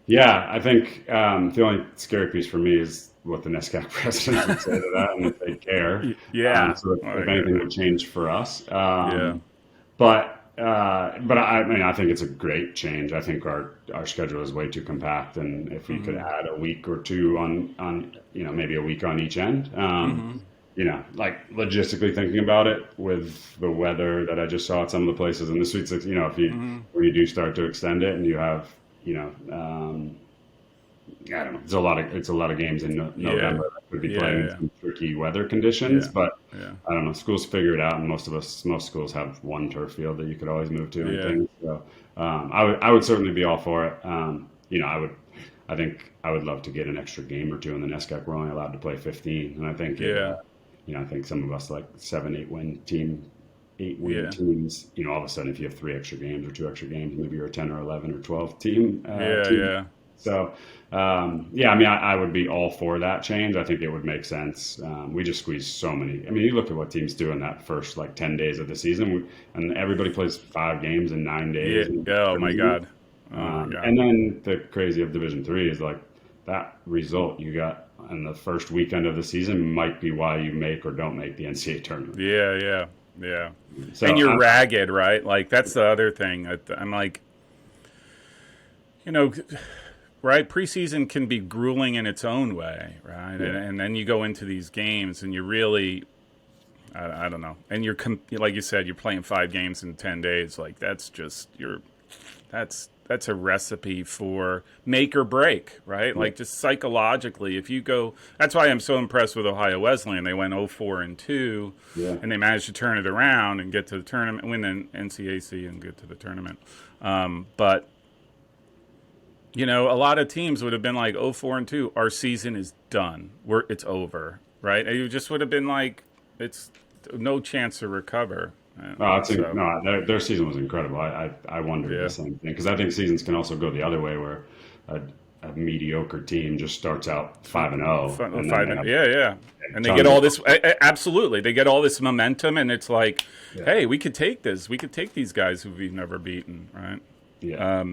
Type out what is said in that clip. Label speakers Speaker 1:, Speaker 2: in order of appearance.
Speaker 1: Yeah, I think the only scary piece for me is what the NESCAC president would say to that, and if they care.
Speaker 2: Yeah.
Speaker 1: So if anything would change for us.
Speaker 2: Yeah.
Speaker 1: But I mean, I think it's a great change. I think our schedule is way too compact, and if we could
Speaker 2: Mm-hmm.
Speaker 1: add a week or two on maybe a week on each end,
Speaker 2: Mm-hmm.
Speaker 1: like logistically thinking about it with the weather that I just saw at some of the places in the suites, if you
Speaker 2: Mm-hmm.
Speaker 1: when you do start to extend it and you have you know I don't know. It's a lot of games in
Speaker 2: Yeah.
Speaker 1: November that could be playing in
Speaker 2: Yeah.
Speaker 1: some tricky weather conditions,
Speaker 2: Yeah.
Speaker 1: but
Speaker 2: Yeah.
Speaker 1: I don't know. Schools figure it out, and most schools have one turf field that you could always move to and
Speaker 2: Yeah.
Speaker 1: things. So I would certainly be all for it. I think I would love to get an extra game or two in the NESCAC. We're only allowed to play 15, and I think
Speaker 2: Yeah.
Speaker 1: I think some of us like 8 win
Speaker 2: Yeah.
Speaker 1: teams. All of a sudden, if you have three extra games or two extra games, maybe you're a 10 or 11 or 12 team.
Speaker 2: Yeah. Yeah.
Speaker 1: So, yeah, I mean, I would be all for that change. I think it would make sense. We just squeeze so many. I mean, you look at what teams do in that first like 10 days of the season, and everybody plays 5 games in 9 days.
Speaker 2: Yeah. Oh my God. Oh my God.
Speaker 1: And then the crazy of Division Three is like that result you got on the first weekend of the season might be why you make or don't make the NCAA tournament.
Speaker 2: Yeah. Yeah. Yeah.
Speaker 1: So,
Speaker 2: And you're ragged, right? Like that's the other thing. I'm like, you know, right? Preseason can be grueling in its own way, right?
Speaker 1: yeah,
Speaker 2: And then you go into these games and you really, I don't know. And like you said, you're playing 5 games in 10 days. Like that's a recipe for make or break, right?
Speaker 1: yeah,
Speaker 2: Like just psychologically, if you go, that's why I'm so impressed with Ohio Wesleyan. They went 0-4-2,
Speaker 1: yeah.
Speaker 2: and they managed to turn it around and get to the tournament, win the NCAC, and get to the tournament. But a lot of teams would have been like 0-4-2. Our season is done. It's over, right? And you just would have been like, it's no chance to recover. So
Speaker 1: No, their season was incredible. I wondered the
Speaker 2: yeah,
Speaker 1: same thing because I think seasons can also go the other way where a mediocre team just starts out 5-0 and then
Speaker 2: five,
Speaker 1: they have
Speaker 2: yeah, yeah. And they get
Speaker 1: tons of
Speaker 2: all this. Absolutely, they get all this momentum, and it's like,
Speaker 1: yeah,
Speaker 2: hey, we could take this. We could take these guys who we've never beaten, right?
Speaker 1: yeah.